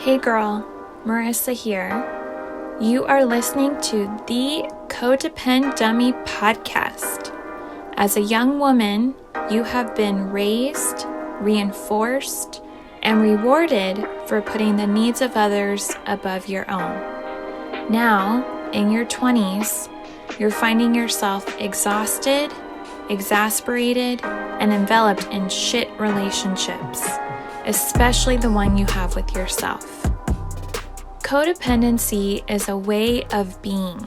Hey girl, Marissa here. You are listening to the Codependent Dummy podcast. As a young woman, you have been raised, reinforced, and rewarded for putting the needs of others above your own. Now, in your 20s, you're finding yourself exhausted, exasperated, and enveloped in shit relationships, especially the one you have with yourself. Codependency is a way of being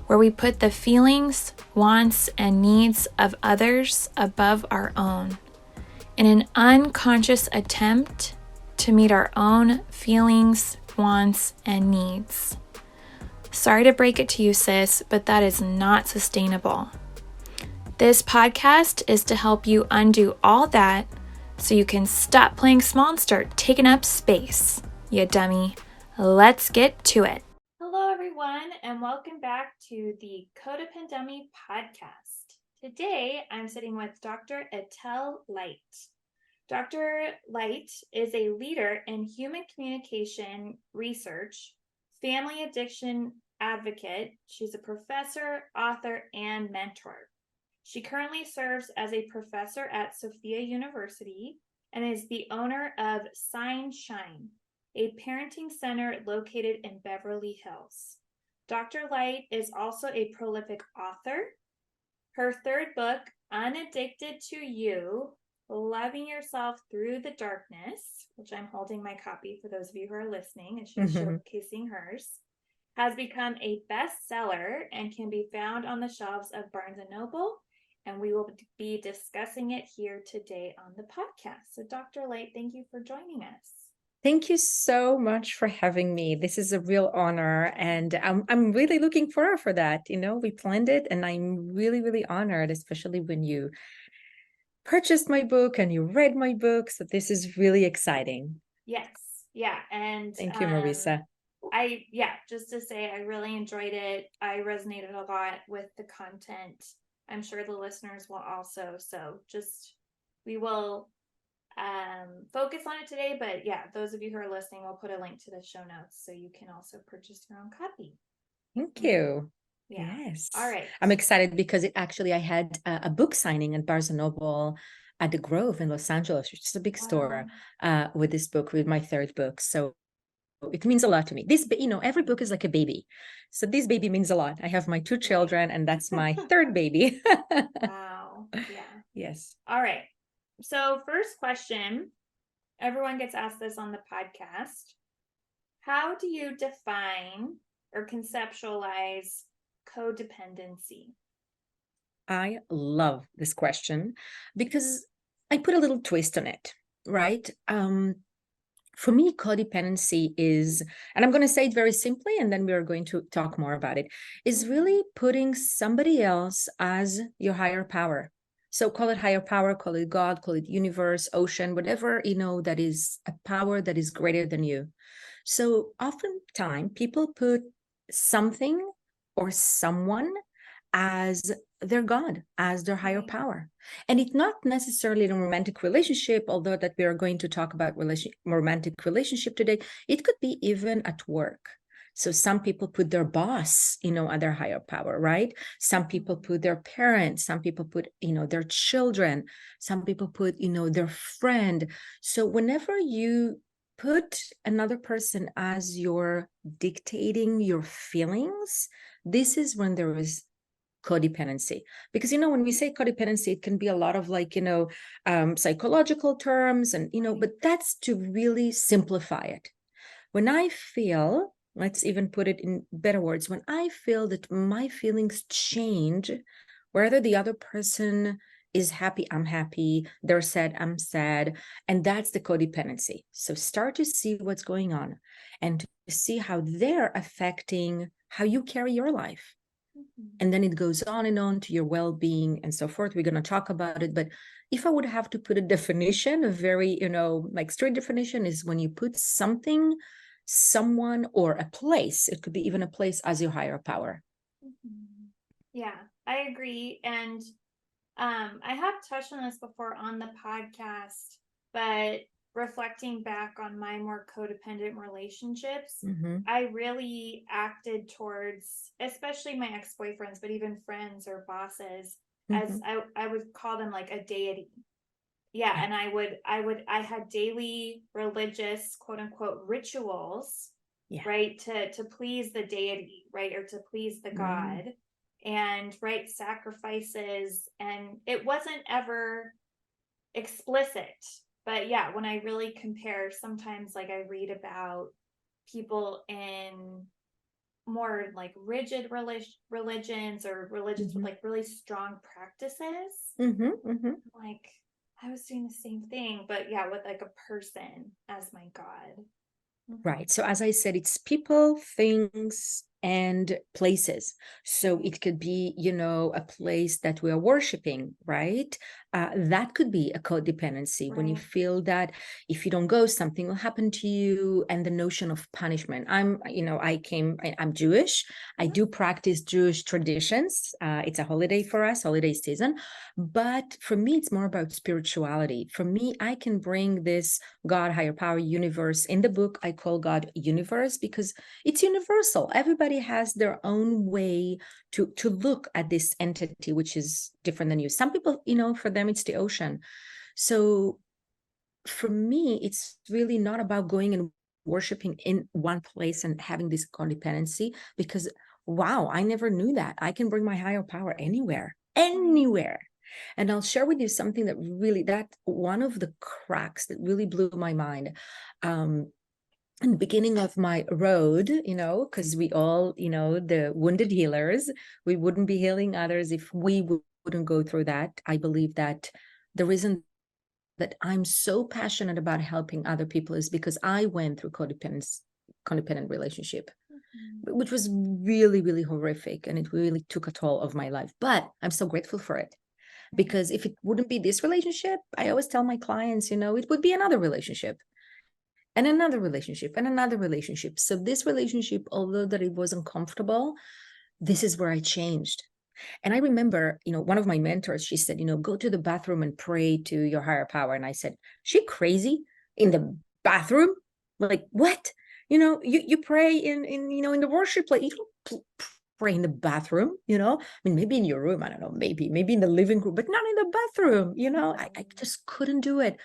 where we put the feelings, wants, and needs of others above our own in an unconscious attempt to meet our own feelings, wants, and needs. Sorry to break it to you, sis, but that is not sustainable. This podcast is to help you undo all that so you can stop playing small and start taking up space, you dummy. Let's get to it. Hello, everyone, and welcome back to the Codependent Dummy podcast. Today, I'm sitting with Dr. Etel Leit. Dr. Leit is a leader in human communication research, family addiction advocate. She's a professor, author, and mentor. She currently serves as a professor at Sophia University and is the owner of Sign Shine, a parenting center located in Beverly Hills. Dr. Leit is also a prolific author. Her third book, Unaddicted to You, Loving Yourself Through the Darkness, which I'm holding my copy for those of you who are listening, and she's showcasing hers, has become a bestseller and can be found on the shelves of Barnes & Noble. And we will be discussing it here today on the podcast. So Dr. Leit, thank you for joining us. Thank you so much for having me. This is a real honor, and I'm really looking forward for that. You know, we planned it, and I'm really honored, especially when you purchased my book and you read my book. So this is really exciting. Yes, yeah, and thank you, Marissa. Just to say, I really enjoyed it. I resonated a lot with the content. I'm sure the listeners will also. So we will focus on it today, but yeah, those of you who are listening, we'll put a link to the show notes so you can also purchase your own copy. Thank you. Yeah. Yes. All right. I'm excited because I had a book signing at Barnes & Noble at the Grove in Los Angeles, which is a big store, with this book, with my third book. So it means a lot to me. This, every book is like a baby. So this baby means a lot. I have my two children, and that's my third baby. Wow. Yeah. Yes. All right. So first question, everyone gets asked this on the podcast. How do you define or conceptualize codependency? I love this question because I put a little twist on it, right? For me, codependency is, and I'm going to say it very simply, and then we are going to talk more about it, is really putting somebody else as your higher power. So call it higher power, call it God, call it universe, ocean, whatever, that is a power that is greater than you. So oftentimes people put something or someone as their God, as their higher power. And it's not necessarily in a romantic relationship, although that we are going to talk about romantic relationship today. It could be even at work. So some people put their boss, at their higher power, right? Some people put their parents, some people put, their children, some people put, their friend. So whenever you put another person as you're dictating your feelings, this is when there is codependency. Because when we say codependency, it can be a lot of psychological terms, and but that's to really simplify it. When I feel, let's even put it in better words, when I feel that my feelings change, whether the other person is happy, I'm happy, they're sad, I'm sad, and that's the codependency. So start to see what's going on and to see how they're affecting how you carry your life. And then it goes on and on to your well-being and so forth. We're going to talk about it. But if I would have to put a definition, a very, straight definition, is when you put something, someone, or a place, it could be even a place, as your higher power. Yeah, I agree. And I have touched on this before on the podcast, but reflecting back on my more codependent relationships, Mm-hmm. I really acted towards, especially my ex-boyfriends, but even friends or bosses, as Mm-hmm. I would call them like a deity. Yeah, Yeah. and I had daily religious quote unquote rituals, Yeah. right, to please the deity, right, or to please the Mm. God, and right, sacrifices, and it wasn't ever explicit. But yeah, when I really compare, sometimes like I read about people in more like rigid religions or religions with Mm-hmm. like really strong practices, Mm-hmm. Mm-hmm. like I was doing the same thing, but yeah, with like a person as my God. Mm-hmm. Right. So as I said, it's people, things, and places. So it could be, a place that we are worshiping, right? That could be a codependency when you Right. feel that if you don't go, something will happen to you, and the notion of punishment. I'm Jewish. I Mm-hmm. do practice Jewish traditions. It's a holiday for us, holiday season. But for me, it's more about spirituality. For me, I can bring this God, higher power, universe. In the book, I call God universe because it's universal. Everybody has their own way to look at this entity, which is different than you. Some people, for them, it's the ocean. So for me, it's really not about going and worshiping in one place and having this codependency because, wow, I never knew that. I can bring my higher power anywhere, Right. anywhere. And I'll share with you something that one of the cracks that really blew my mind. In the beginning of my road, because we all, the wounded healers, we wouldn't be healing others if we wouldn't go through that. I believe that the reason that I'm so passionate about helping other people is because I went through codependent relationship, Mm-hmm. which was really, really horrific. And it really took a toll of my life. But I'm so grateful for it Right. because if it wouldn't be this relationship, I always tell my clients, it would be another relationship and another relationship and another relationship. So this relationship, although that it wasn't comfortable, this is where I changed. And I remember, one of my mentors, she said, go to the bathroom and pray to your higher power. And I said, she crazy in the bathroom? Like, what? You pray in the worship place. You don't pray in the bathroom, I mean, maybe in your room, I don't know, maybe in the living room, but not in the bathroom, I just couldn't do it.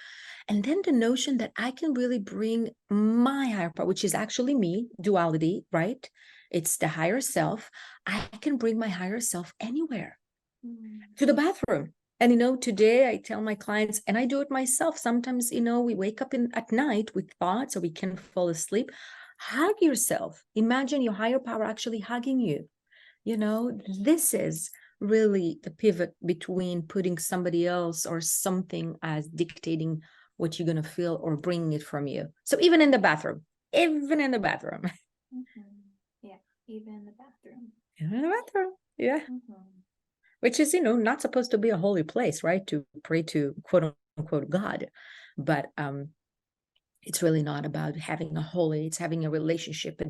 And then the notion that I can really bring my higher power, which is actually me, duality, right? It's the higher self. I can bring my higher self anywhere Mm-hmm. to the bathroom. And today I tell my clients, and I do it myself. Sometimes, we wake up at night with thoughts or we can fall asleep. Hug yourself. Imagine your higher power actually hugging you. This is really the pivot between putting somebody else or something as dictating what you're going to feel or bringing it from you. So even in the bathroom, even in the bathroom, Mm-hmm. Yeah, even in the bathroom. even in the bathroom, yeah. Mm-hmm. Which is, not supposed to be a holy place, right? To pray to quote unquote God. But it's really not about having a holy, it's having a relationship, a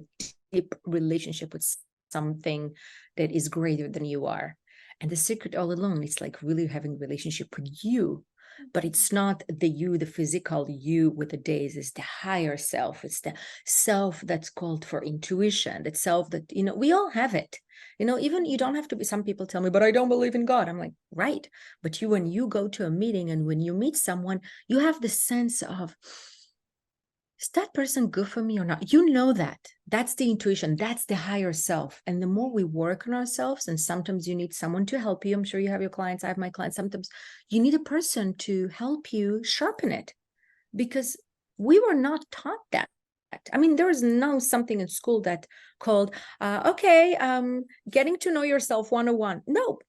deep relationship with something that is greater than you are. And the secret all along, it's like really having a relationship with you. But it's not the you, the physical you with the days, it's the higher self. It's the self that's called for intuition, that self that, we all have it. Even you don't have to be, some people tell me, but I don't believe in God. I'm like, right. But when you go to a meeting and when you meet someone, you have the sense of, is that person good for me or not? That's the intuition, that's the higher self. And the more we work on ourselves, and sometimes you need someone to help you. I'm sure you have your clients, I have my clients. Sometimes you need a person to help you sharpen it because we were not taught that. I mean, there is no something in school that called getting to know yourself 101. No,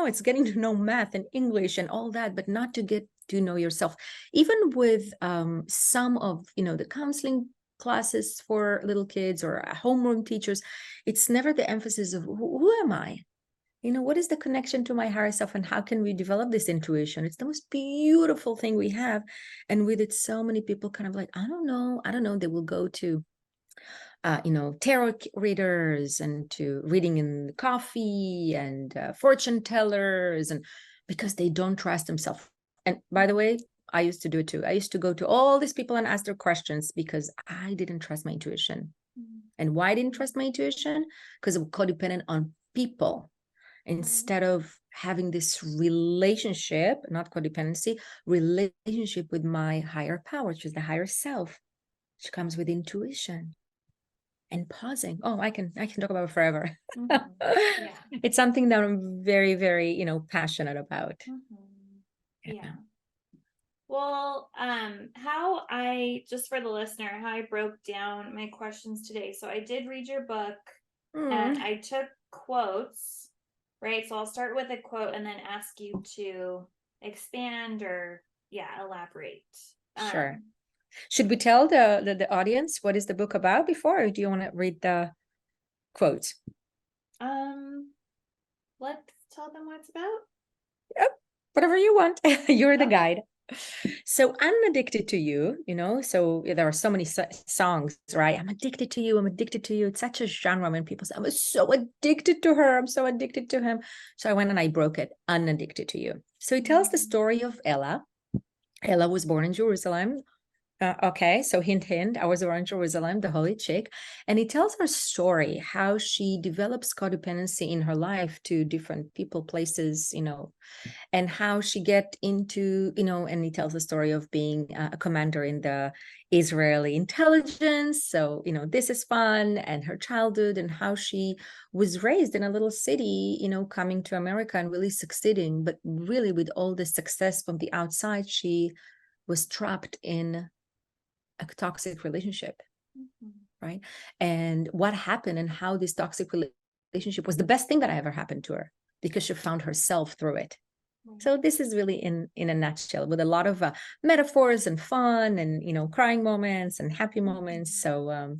it's getting to know math and English and all that, but not to get to know yourself. Even with some of, the counseling classes for little kids or homeroom teachers, it's never the emphasis of who am I? What is the connection to my higher self and how can we develop this intuition? It's the most beautiful thing we have. And with it, so many people kind of like, I don't know. They will go to tarot readers and to reading in coffee and fortune tellers, and because they don't trust themselves. And by the way, I used to do it too. I used to go to all these people and ask their questions because I didn't trust my intuition. And why I didn't trust my intuition? Because I'm codependent on people instead of having this relationship, not codependency, relationship with my higher power, which is the higher self, which comes with intuition and pausing. Oh, I can talk about it forever. Yeah. It's something that I'm very, very, passionate about. Yeah. Well, just for the listener, how I broke down my questions today. So I did read your book and I took quotes, right? So I'll start with a quote and then ask you to expand or, elaborate. Sure. Should we tell the audience what is the book about before, or do you want to read the quotes? Let's tell them what it's about. Yep, whatever you want. You're the guide. So Unaddicted to You, so there are so many songs, right? I'm addicted to you. I'm addicted to you. It's such a genre when people say, I was so addicted to her. I'm so addicted to him. So I went and I broke it, Unaddicted to You. So it tells the story of Ella. Ella was born in Jerusalem. Okay, so hint, hint, I was around Jerusalem, the holy chick. And it tells her story, how she develops codependency in her life to different people, places, and how she get into, and he tells the story of being a commander in the Israeli intelligence. So, this is fun, and her childhood and how she was raised in a little city, coming to America and really succeeding, but really with all the success from the outside, she was trapped in a toxic relationship, right? And what happened and how this toxic relationship was the best thing that ever happened to her because she found herself through it. So this is really in a nutshell, with a lot of metaphors and fun and, crying moments and happy moments. So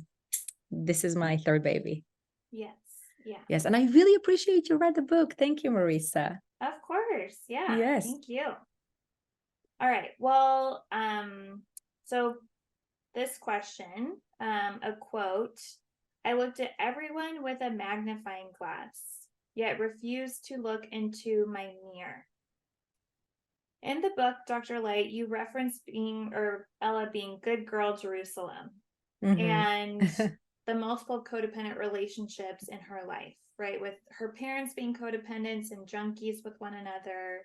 this is my third baby. Yes. Yeah. Yes. And I really appreciate you read the book. Thank you, Marisa. Of course. Yeah. Yes. Thank you. All right. Well, so this question, a quote, I looked at everyone with a magnifying glass, yet refused to look into my mirror. In the book, Dr. Leit, you reference Ella being good girl Jerusalem and the multiple codependent relationships in her life, right? With her parents being codependents and junkies with one another,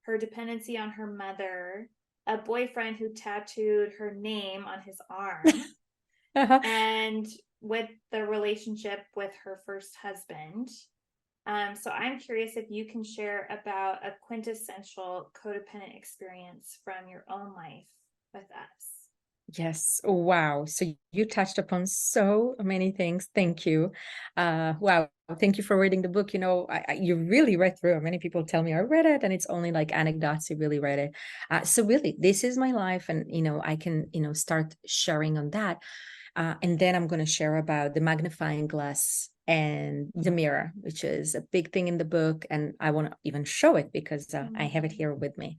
her dependency on her mother, a boyfriend who tattooed her name on his arm, and with the relationship with her first husband. So I'm curious if you can share about a quintessential codependent experience from your own life with us. Yes. Wow. So you touched upon so many things. Thank you. Wow. Thank you for reading the book. You really read through it. Many people tell me I read it and it's only like anecdotes. You really read it. So really, this is my life. And, I can, start sharing on that. And then I'm going to share about the magnifying glass and the mirror, which is a big thing in the book. And I want to even show it because I have it here with me.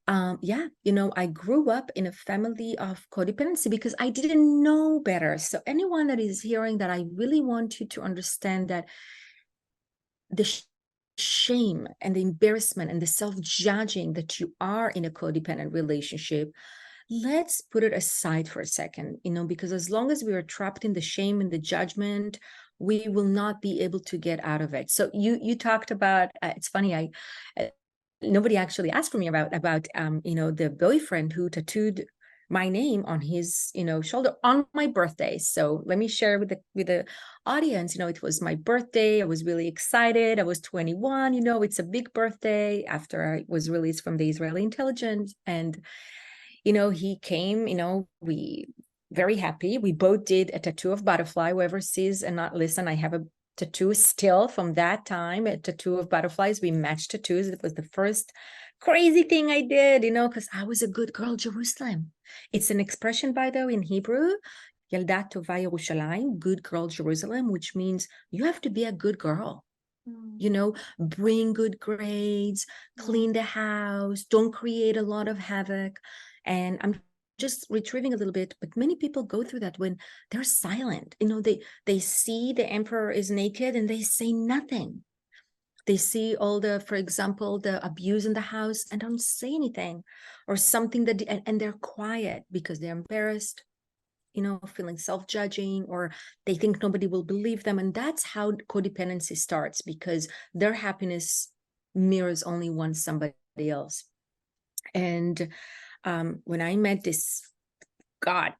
I grew up in a family of codependency because I didn't know better. So anyone that is hearing that, I really want you to understand that the shame and the embarrassment and the self-judging that you are in a codependent relationship, let's put it aside for a second, because as long as we are trapped in the shame and the judgment, we will not be able to get out of it. So you talked about, it's funny, nobody actually asked for me about the boyfriend who tattooed my name on his shoulder on my birthday. So let me share with the audience. It was my birthday. I was really excited. I was 21. It's a big birthday after I was released from the Israeli intelligence, and he came. We very happy. We both did a tattoo of butterfly. Whoever sees and not listen, I have a tattoo still from that time, a tattoo of butterflies. We matched tattoos. It was the first crazy thing I did, because I was a good girl Jerusalem. It's an expression, by the way, in Hebrew, Yalda Tova Yerushalayim, good girl Jerusalem, which means you have to be a good girl. Bring good grades, clean the house, don't create a lot of havoc. And I'm just retrieving a little bit, but many people go through that when they're silent. They see the emperor is naked and they say nothing. They see all the, for example, the abuse in the house and don't say anything, or something that, and they're quiet because they're embarrassed, feeling self-judging, or they think nobody will believe them. And that's how codependency starts, because their happiness mirrors only somebody else. And when I met this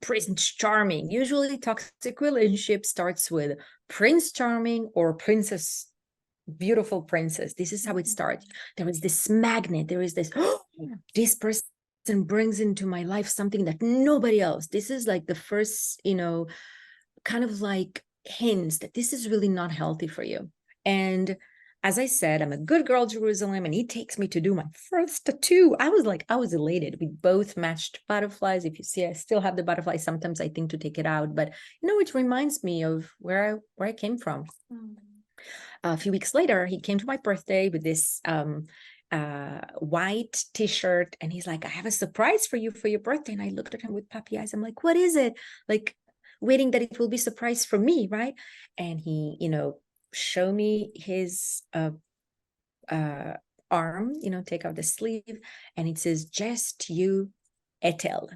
Prince Charming, usually toxic relationship starts with Prince Charming or Princess, beautiful princess. This is how it starts. There is this magnet. There is this, this person brings into my life something that nobody else. This is like the first, kind of like hints that this is really not healthy for you. And as I said, I'm a good girl, Jerusalem, and he takes me to do my first tattoo. I was elated. We both matched butterflies. If you see, I still have the butterfly. Sometimes I think to take it out, but it reminds me of where I came from. A few weeks later, he came to my birthday with this white t-shirt, and he's like, I have a surprise for you for your birthday. And I looked at him with puppy eyes. I'm like, what is it? Like, waiting that it will be a surprise for me, right? And he, show me his arm, take out the sleeve, and it says, just you, Etel.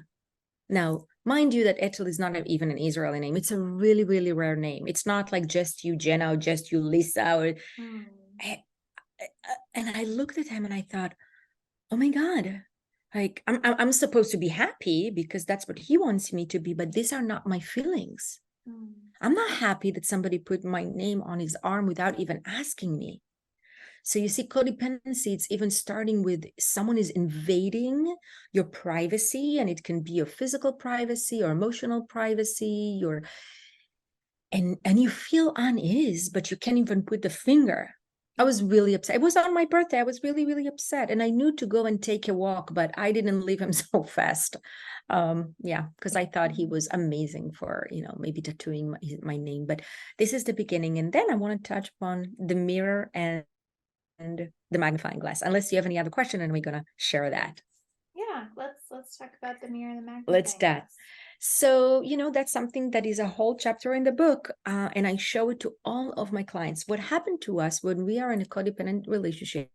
Now, mind you that Etel is not even an Israeli name. It's a really, really rare name. It's not like just you, Jenna, or just you, Lisa. Or, and I looked at him and I thought, oh my God, like I'm supposed to be happy because that's what he wants me to be, but these are not my feelings. I'm not happy that somebody put my name on his arm without even asking me. So you see, codependency, it's even starting with someone is invading your privacy, and it can be your physical privacy or emotional privacy, and you feel unease, but you can't even put the finger. I was really upset. It was on my birthday. I was really, really upset. And I knew to go and take a walk, but I didn't leave him so fast. Because I thought he was amazing for, maybe tattooing my name. But this is the beginning. And then I want to touch upon the mirror and the magnifying glass, unless you have any other question, and we're going to share that. Yeah, let's talk about the mirror and the magnifying Let's that. glass. So, that's something that is a whole chapter in the book. And I show it to all of my clients. What happened to us when we are in a codependent relationship,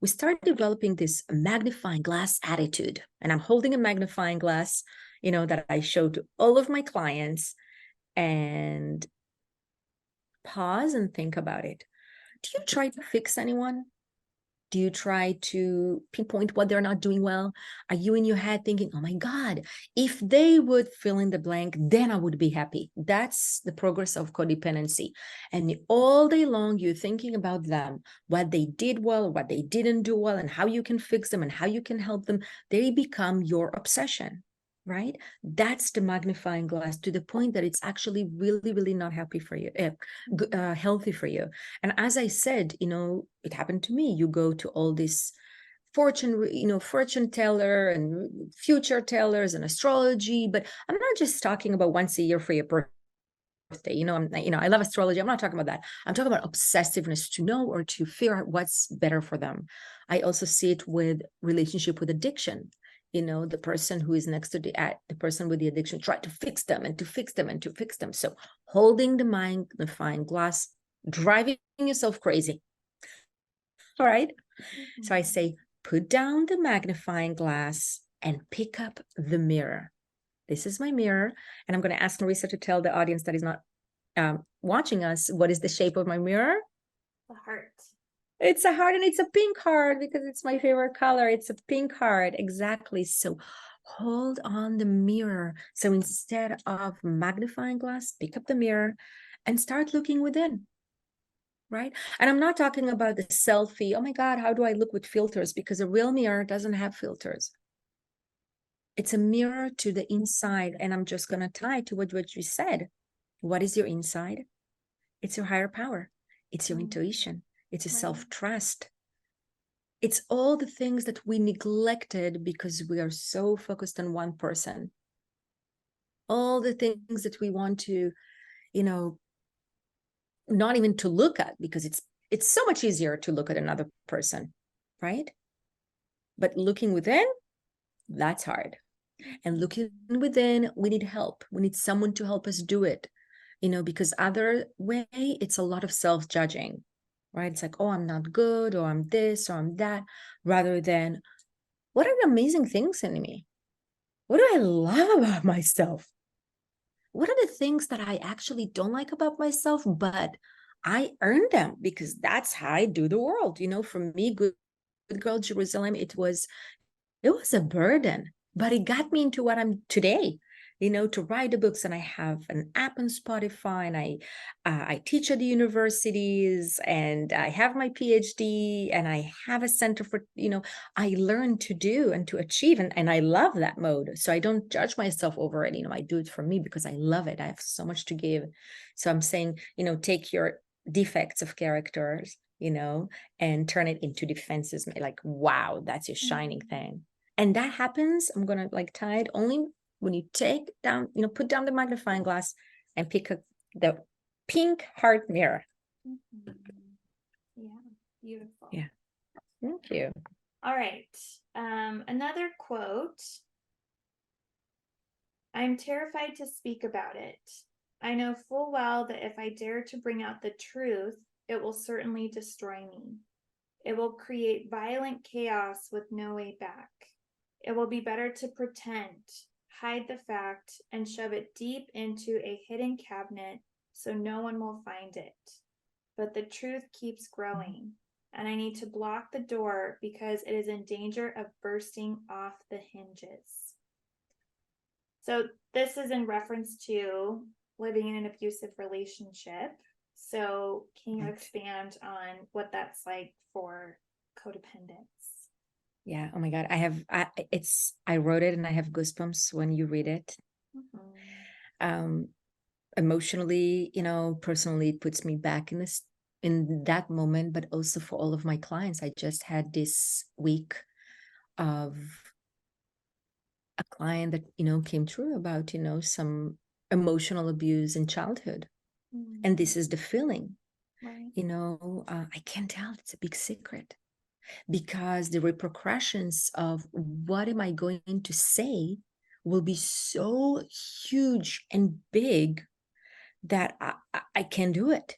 we start developing this magnifying glass attitude. And I'm holding a magnifying glass, that I show to all of my clients, and pause and think about it. Do you try to fix anyone? Do you try to pinpoint what they're not doing well? Are you in your head thinking, oh my God, if they would fill in the blank, then I would be happy? That's the progress of codependency. And all day long, you're thinking about them, what they did well, what they didn't do well, and how you can fix them and how you can help them. They become your obsession, right? That's the magnifying glass, to the point that it's actually really, really not happy for you, healthy for you. And as I said, it happened to me. You go to all this fortune teller and future tellers and astrology, but I'm not just talking about once a year for your birthday. I love astrology. I'm not talking about that. I'm talking about obsessiveness, to know or to figure out what's better for them. I also see it with relationship with addiction. The person who is next to the person with the addiction, try to fix them and to fix them and to fix them. So holding the magnifying glass, driving yourself crazy. All right. Mm-hmm. So I say, put down the magnifying glass and pick up the mirror. This is my mirror. And I'm going to ask Marisa to tell the audience that is not watching us, what is the shape of my mirror? A heart. It's a heart, and it's a pink heart because it's my favorite color. It's a pink heart. Exactly. So hold on the mirror. So instead of magnifying glass, pick up the mirror and start looking within. Right? And I'm not talking about the selfie. Oh my God, how do I look with filters? Because a real mirror doesn't have filters. It's a mirror to the inside. And I'm just going to tie to what you said. What is your inside? It's your higher power. It's your intuition. It's your self-trust. It's all the things that we neglected because we are so focused on one person. All the things that we want to, not even to look at, because it's so much easier to look at another person, right? But looking within, that's hard. And looking within, we need help. We need someone to help us do it, because other way, it's a lot of self-judging. right? It's like, oh, I'm not good, or I'm this, or I'm that, rather than what are the amazing things in me? What do I love about myself? What are the things that I actually don't like about myself, but I earned them because that's how I do the world. For me, Good Girl Jerusalem, it was a burden, but it got me into what I'm today, to write the books. And I have an app on Spotify, and I teach at the universities, and I have my PhD, and I have a center for, I learn to do and to achieve. And I love that mode. So I don't judge myself over it. I do it for me because I love it. I have so much to give. So I'm saying, take your defects of characters, and turn it into defenses. Like, wow, that's your shining thing. And that happens, I'm going to tie it only when you take down, put down the magnifying glass and pick up the pink heart mirror. Yeah, beautiful. Yeah, thank you. All right. Another quote. I'm terrified to speak about it. I know full well that if I dare to bring out the truth, it will certainly destroy me. It will create violent chaos with no way back. It will be better to pretend, hide the fact, and shove it deep into a hidden cabinet so no one will find it. But the truth keeps growing, and I need to block the door because it is in danger of bursting off the hinges. So this is in reference to living in an abusive relationship. So can you expand on what that's like for codependence? Yeah. Oh my God. I wrote it and I have goosebumps when you read it. Emotionally, personally, it puts me back in that moment, but also for all of my clients. I just had this week of a client that, came through about, some emotional abuse in childhood. And this is the feeling, Right. I can't tell. It's a big secret. Because the repercussions of what am I going to say will be so huge and big that I can't do it.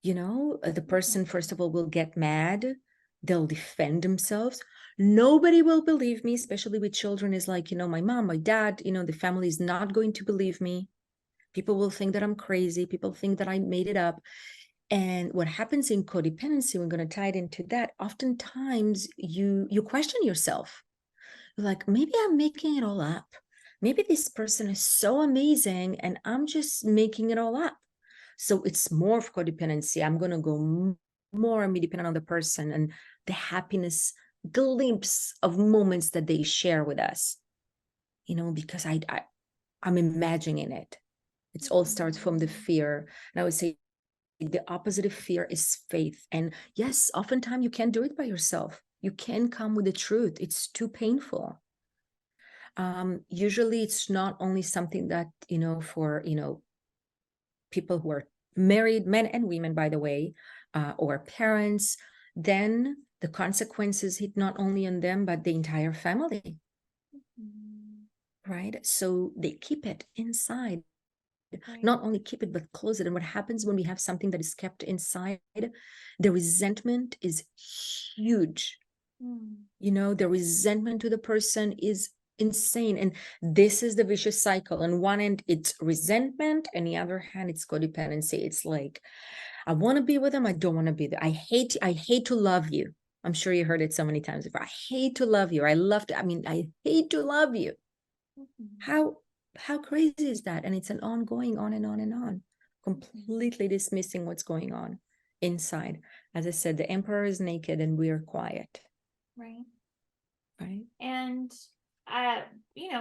The person, first of all, will get mad. They'll defend themselves. Nobody will believe me, especially with children. Is like, my mom, my dad, the family is not going to believe me. People will think that I'm crazy. People think that I made it up. And what happens in codependency, we're going to tie it into that. Oftentimes you question yourself. You're like, maybe I'm making it all up. Maybe this person is so amazing and I'm just making it all up. So it's more of codependency. I'm going to go more and be dependent on the person and the happiness glimpse of moments that they share with us, because I'm imagining it. It all starts from the fear. And I would say the opposite of fear is faith. And yes, oftentimes you can't do it by yourself. You can't come with the truth. It's too painful. Usually it's not only something that, for, people who are married, men and women, by the way, or parents, then the consequences hit not only on them, but the entire family. Right? So they keep it inside. Right. Not only keep it, but close it. And what happens when we have something that is kept inside, the resentment is huge. The resentment to the person is insane. And this is the vicious cycle. On one end, it's resentment. On the other hand, it's codependency. It's like, I want to be with them. I don't want to be there. I hate to love you. I'm sure you heard it so many times before. I hate to love you. I hate to love you. How crazy is that? And it's an ongoing on and on and on, completely dismissing what's going on inside. As I said, the emperor is naked and we're quiet. Right. And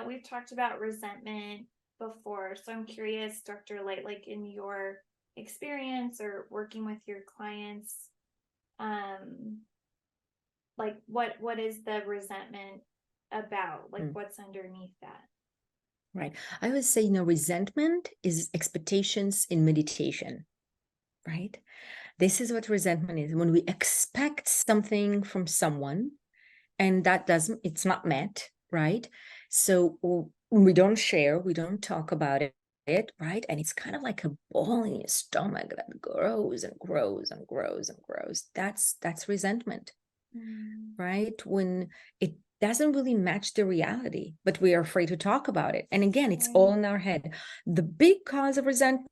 we've talked about resentment before, so I'm curious, Dr. Leit, like in your experience or working with your clients, like what is the resentment about? Like what's underneath that? Right. I would say, resentment is expectations in meditation, right? This is what resentment is. When we expect something from someone and it's not met, right? So we don't share, we don't talk about it. it, right? And it's kind of like a ball in your stomach that grows and grows and grows and grows. That's resentment, right? When it doesn't really match the reality, but we are afraid to talk about it. And again, it's all in our head. The big cause of resentment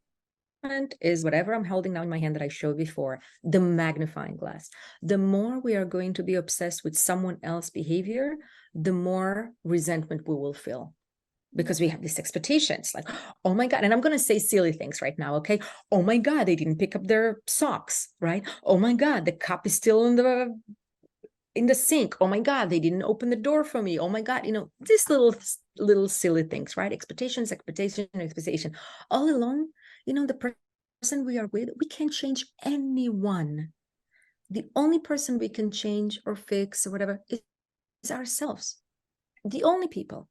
is whatever I'm holding now in my hand that I showed before, the magnifying glass. The more we are going to be obsessed with someone else's behavior, the more resentment we will feel. Because we have these expectations like, oh my God, and I'm going to say silly things right now, okay? Oh my God, they didn't pick up their socks, right? Oh my God, the cup is still in the sink. Oh my God, they didn't open the door for me. Oh my God, these little silly things, right? Expectation. All along, the person we are with, we can't change anyone. The only person we can change or fix or whatever is ourselves. The only people.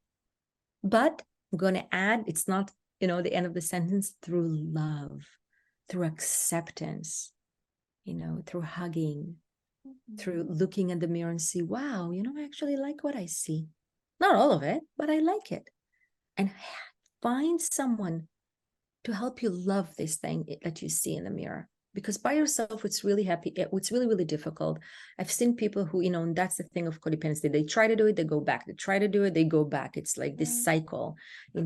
But I'm going to add, it's not, the end of the sentence, through love, through acceptance, through hugging, through looking at the mirror and see, wow, I actually like what I see. Not all of it, but I like it. And find someone to help you love this thing that you see in the mirror. Because by yourself, it's really really difficult. I've seen people who, and that's the thing of codependency. They try to do it, they go back. They try to do it, they go back. It's like this cycle, I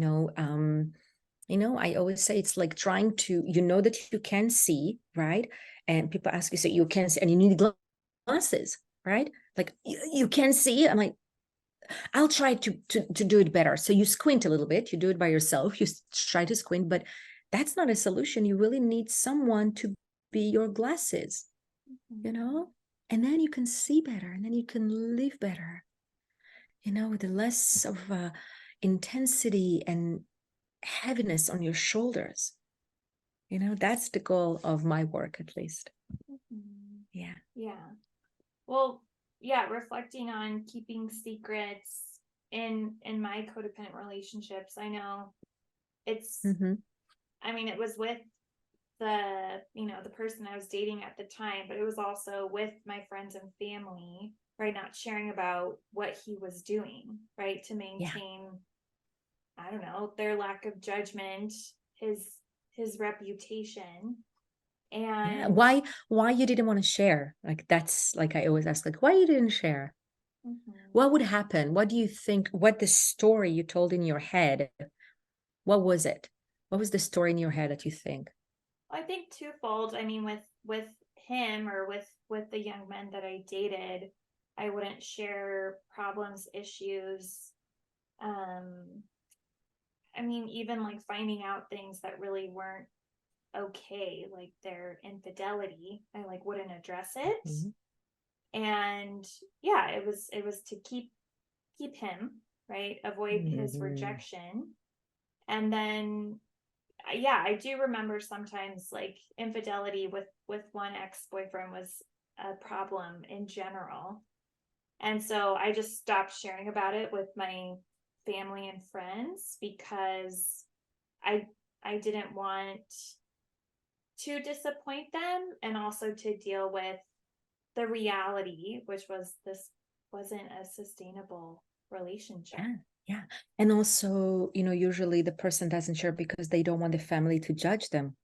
always say it's like trying to, that you can see, right? And people ask you, so you can see, and you need glasses, right? Like you can see. I'm like, I'll try to do it better. So you squint a little bit, you do it by yourself, you try to squint, but that's not a solution. You really need someone to be your glasses, and then you can see better, and then you can live better, with the less of intensity and heaviness on your shoulders. That's the goal of my work, at least. Yeah. Well, yeah, reflecting on keeping secrets in my codependent relationships, I know it's I mean, it was with the person I was dating at the time, but it was also with my friends and family, right? Not sharing about what he was doing, right? To maintain, I don't know, their lack of judgment, his reputation. And why you didn't want to share? Like, that's like, I always ask, like, why you didn't share? What would happen? What do you think? What the story you told in your head? What was it? What was the story in your head that you think? I think twofold. I mean, with him, or with the young men that I dated, I wouldn't share problems, issues. I mean, even like finding out things that really weren't okay, like their infidelity, I like wouldn't address it. And yeah, it was to keep him, right, avoid his rejection. And then yeah, I do remember sometimes like infidelity with one ex-boyfriend was a problem in general. And so I just stopped sharing about it with my family and friends because I didn't want to disappoint them, and also to deal with the reality, which was this wasn't a sustainable relationship. Yeah. And also, usually the person doesn't share because they don't want the family to judge them.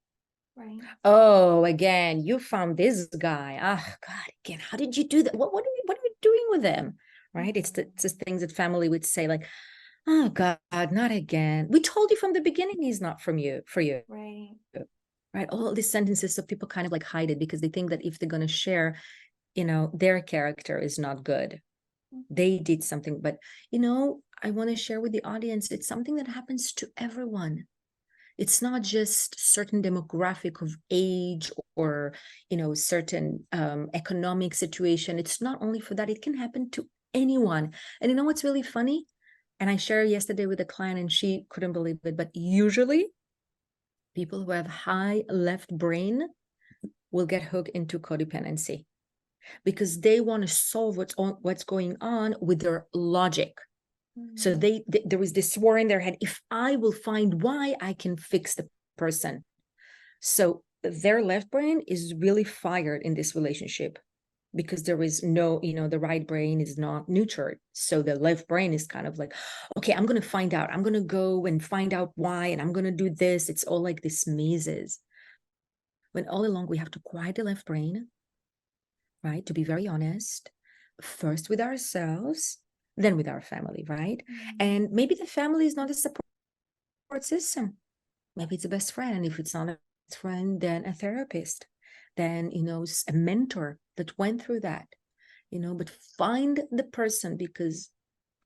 Right. Oh, again, you found this guy. Oh God, again, how did you do that? What are you doing with him? Right? It's the things that family would say, like, oh God, not again. We told you from the beginning he's not for you. Right. Right. All these sentences, so people kind of like hide it because they think that if they're going to share, their character is not good. They did something, but I want to share with the audience, it's something that happens to everyone. It's not just certain demographic of age or certain economic situation. It's not only for that. It can happen to anyone. And what's really funny, and I shared yesterday with a client and she couldn't believe it, but usually people who have high left brain will get hooked into codependency because they want to solve what's going on with their logic. So there is this war in their head. If I will find why, I can fix the person. So their left brain is really fired in this relationship. because there is no, the right brain is not nurtured. So the left brain is kind of like, okay, I'm going to find out. I'm going to go and find out why, and I'm going to do this. It's all like this mazes. When all along we have to quiet the left brain, right? To be very honest, first with ourselves, then with our family, right? And maybe the family is not a support system. Maybe it's a best friend. And if it's not a best friend, then a therapist, then, a mentor that went through that, but find the person, because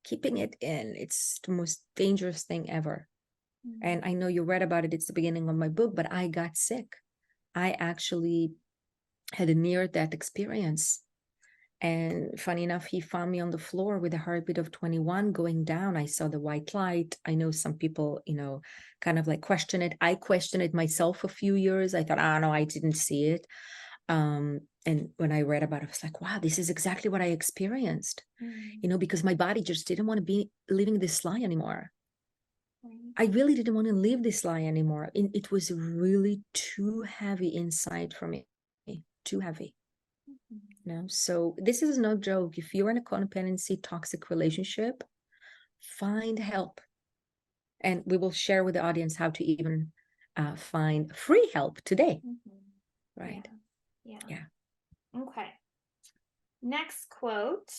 keeping it in, it's the most dangerous thing ever. And I know you read about it. It's the beginning of my book, but I got sick. I actually had a near-death experience. And funny enough, he found me on the floor with a heartbeat of 21 going down. I saw the white light. I know some people, kind of like question it. I questioned it myself a few years. I thought, no, I didn't see it. And when I read about it, I was like, wow, this is exactly what I experienced, because my body just didn't want to be living this lie anymore. I really didn't want to live this lie anymore. It was really too heavy inside for me, too heavy. So this is no joke. If you're in a codependency toxic relationship, find help. And we will share with the audience how to even find free help today. Right. Yeah. Okay. Next quote.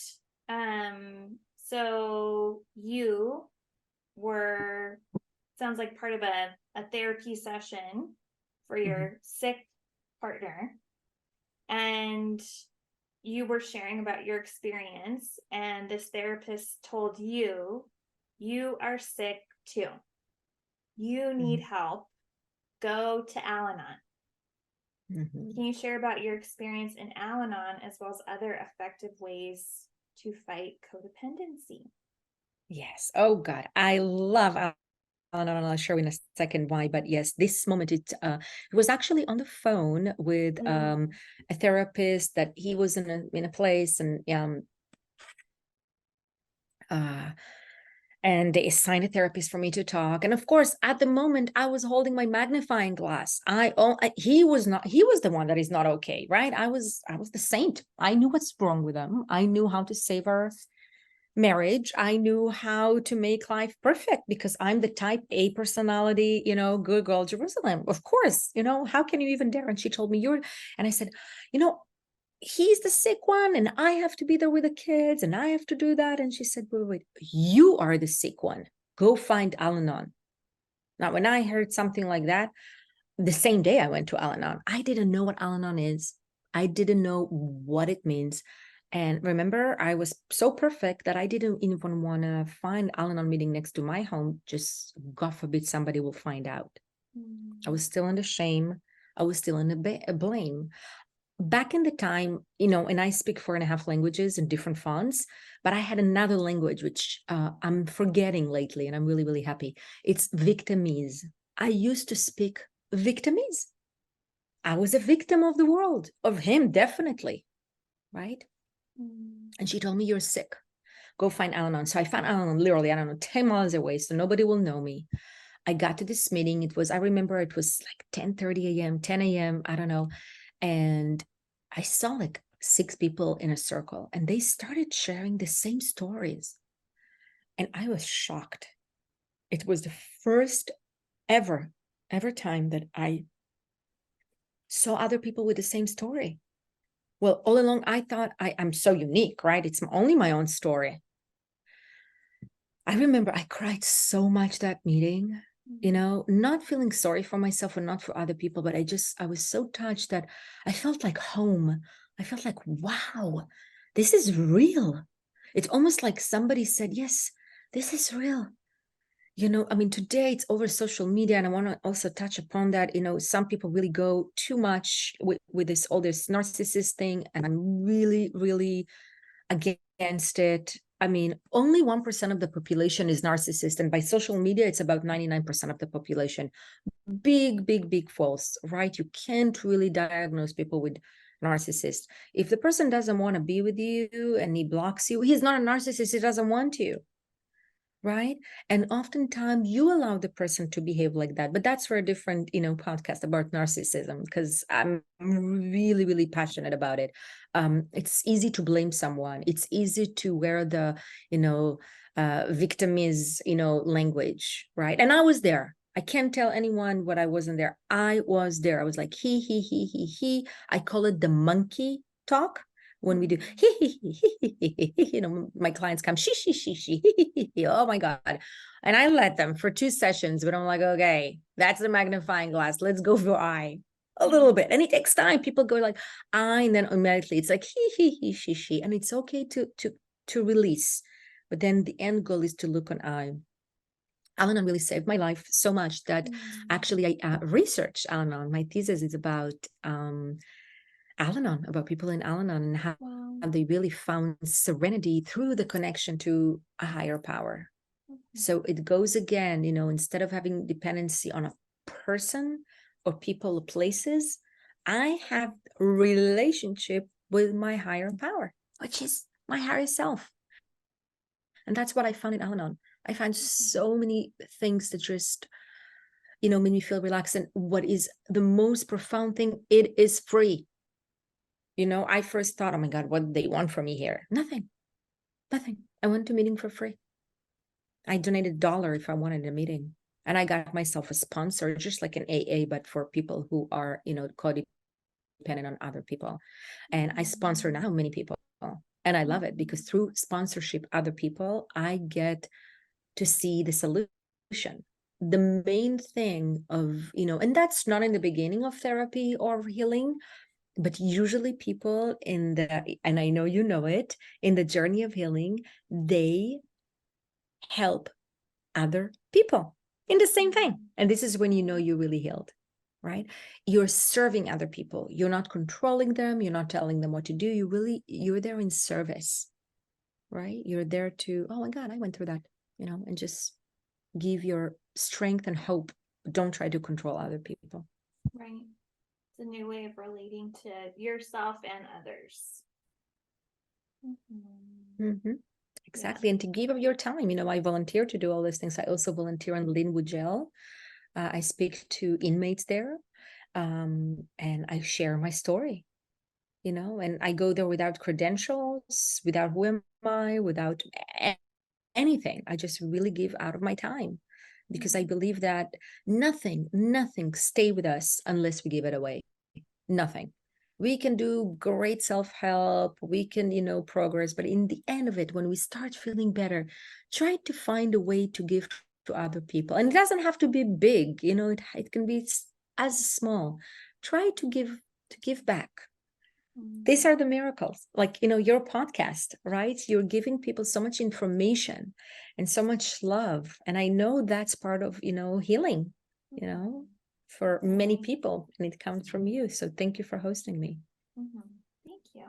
So you were, sounds like part of a therapy session for your sick partner, and you were sharing about your experience, and this therapist told you, you are sick too. You need help. Go to Al-Anon. Can you share about your experience in Al-Anon, as well as other effective ways to fight codependency? Yes. Oh God, I love Al-Anon. I'll share in a second why, but yes, this moment it was actually on the phone with a therapist that he was in a place, and they assigned a therapist for me to talk. And of course, at the moment, I was holding my magnifying glass. He was the one that is not okay, right? I was the saint. I knew what's wrong with him. I knew how to save our marriage. I knew how to make life perfect, because I'm the type A personality, good girl, Jerusalem. Of course, how can you even dare? And she told me and I said, he's the sick one, and I have to be there with the kids, and I have to do that. And she said, wait, you are the sick one. Go find Al-Anon. Now, when I heard something like that, the same day I went to Al-Anon. I didn't know what Al-Anon is. I didn't know what it means. And remember, I was so perfect that I didn't even want to find Al-Anon meeting next to my home. Just God forbid somebody will find out. I was still in the shame. I was still in the blame. Back in the time, and I speak 4.5 languages in different fonts, but I had another language, which I'm forgetting lately, and I'm really, really happy. It's Victimese. I used to speak Victimese. I was a victim of the world, of him, definitely, right? And she told me, you're sick. Go find Al-Anon. So I found Al-Anon literally, I don't know, 10 miles away, so nobody will know me. I got to this meeting. I remember it was like 10:30 a.m., 10 a.m., I don't know. And I saw like 6 people in a circle, and they started sharing the same stories. And I was shocked. It was the first ever time that I saw other people with the same story. Well, all along, I thought I'm so unique, right? It's only my own story. I remember I cried so much that meeting, not feeling sorry for myself and not for other people, but I was so touched that I felt like home. I felt like, wow, this is real. It's almost like somebody said, yes, this is real. Today it's over social media, and I want to also touch upon that. Some people really go too much with all this narcissist thing, and I'm really, really against it. Only 1% of the population is narcissist, and by social media, it's about 99% of the population. Big, big, big false, right? You can't really diagnose people with narcissist. If the person doesn't want to be with you and he blocks you, he's not a narcissist, he doesn't want you, right? And oftentimes you allow the person to behave like that. But that's for a different, podcast about narcissism, because I'm really, really passionate about it. It's easy to blame someone. It's easy to wear the, victim is, language, right? And I was there. I can't tell anyone what I wasn't there. I was there. I was like, he. I call it the monkey talk. When we do my clients come oh my god, and I let them for 2 sessions, but I'm like, okay, that's the magnifying glass, let's go for I a little bit. And it takes time. People go like I, and then immediately it's like she, and it's okay to release, but then the end goal is to look on I. Al-Anon really saved my life so much that actually I researched Al-Anon. My thesis is about Al-Anon, about people in Al-Anon, and how they really found serenity through the connection to a higher power. So it goes again, instead of having dependency on a person or people or places, I have a relationship with my higher power, which is my higher self. And that's what I found in Al-Anon. I find so many things that just, made me feel relaxed. And what is the most profound thing, it is free. I first thought, oh my God, what do they want from me here? Nothing. I went to a meeting for free. I donated $1 if I wanted a meeting. And I got myself a sponsor, just like an AA, but for people who are, codependent on other people. And I sponsor now many people. And I love it because through sponsorship, other people, I get to see the solution. The main thing of, and that's not in the beginning of therapy or healing, but usually people and I know you know it, in the journey of healing, they help other people in the same thing. And this is when you're really healed, right? You're serving other people. You're not controlling them. You're not telling them what to do. You're there in service, right? You're there to, oh my God, I went through that, and just give your strength and hope. Don't try to control other people. Right. It's a new way of relating to yourself and others. Exactly. Yeah. And to give of your time, I volunteer to do all these things. I also volunteer on Linwood Jail. I speak to inmates there, and I share my story, and I go there without credentials, without who am I, without anything. I just really give out of my time, because I believe that nothing stay with us unless we give it away. Nothing. We can do great self-help, we can, progress, but in the end of it, when we start feeling better, try to find a way to give to other people. And it doesn't have to be big, it can be as small. Try to give back. These are the miracles, like, your podcast, right? You're giving people so much information and so much love. And I know that's part of, healing, for many people, and it comes from you. So thank you for hosting me. Thank you.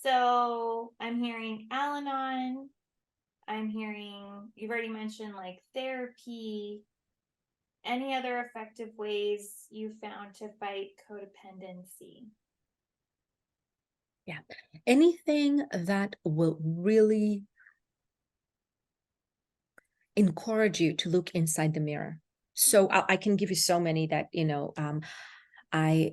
So I'm hearing Al-Anon. I'm hearing, you've already mentioned like therapy. Any other effective ways you found to fight codependency? Yeah. Anything that will really encourage you to look inside the mirror. So I can give you so many that, I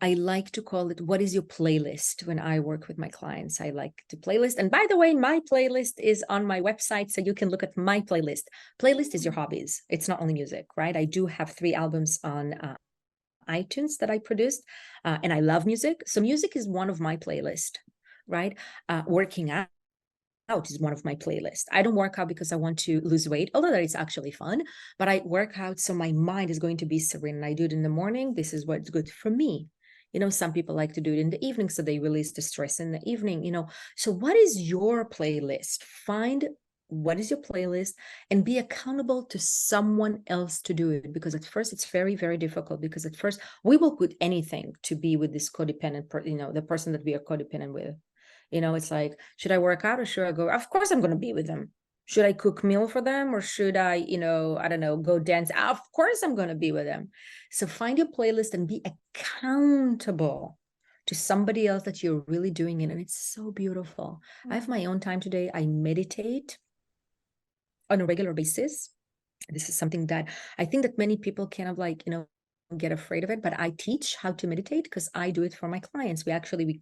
like to call it, what is your playlist? When I work with my clients, I like to playlist. And by the way, my playlist is on my website, so you can look at my playlist. Playlist is your hobbies. It's not only music, right? I do have 3 albums on iTunes that I produced, and I love music. So music is one of my playlists, right? Working out is one of my playlists. I don't work out because I want to lose weight, although that is actually fun, but I work out so my mind is going to be serene. And I do it in the morning. This is what's good for me. Some people like to do it in the evening, so they release the stress in the evening, So what is your playlist? Find what is your playlist and be accountable to someone else to do it. Because at first it's very, very difficult, because at first we will put anything to be with this codependent, the person that we are codependent with. It's like, should I work out or should I go? Of course I'm going to be with them. Should I cook meal for them, or should I, I don't know, go dance? Of course I'm going to be with them. So find your playlist and be accountable to somebody else that you're really doing it. And it's so beautiful. I have my own time today. I meditate. on a regular basis. This is something that I think that many people kind of like, get afraid of it, but I teach how to meditate because I do it for my clients. We actually